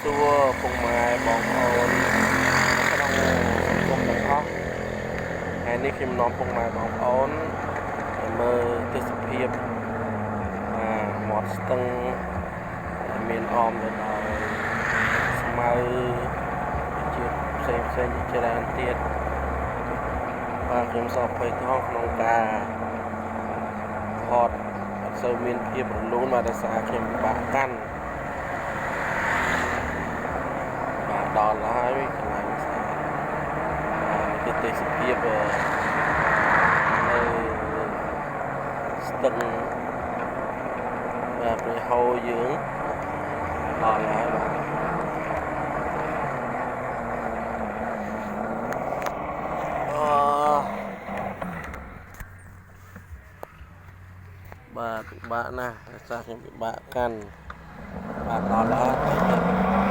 សួរពុកម៉ែបងប្អូនក្នុងសង្គមទាំងអស់ថ្ងៃនេះខ្ញុំនាំពុកម៉ែបងប្អូនទៅមើលទេសភាពមាត់ស្ទឹងដែលមានអមទៅដោយស្មៅជាតិផ្សេងជាច្រើនទៀតបាទខ្ញុំសូមអភ័យទោសក្នុងការថតអត់សូវមានភាពរលូនដោយសារខ្ញុំពិបាកកាន់ដល់ហើយកន្លែងស្អាតគឺទេសភាពនៅស្ទឹងព្រះហូរយើងដល់ហើយបាទពិបាកណាស់ដោយសារខ្ញុំពិបាកកាន់បាទដល់ហើយ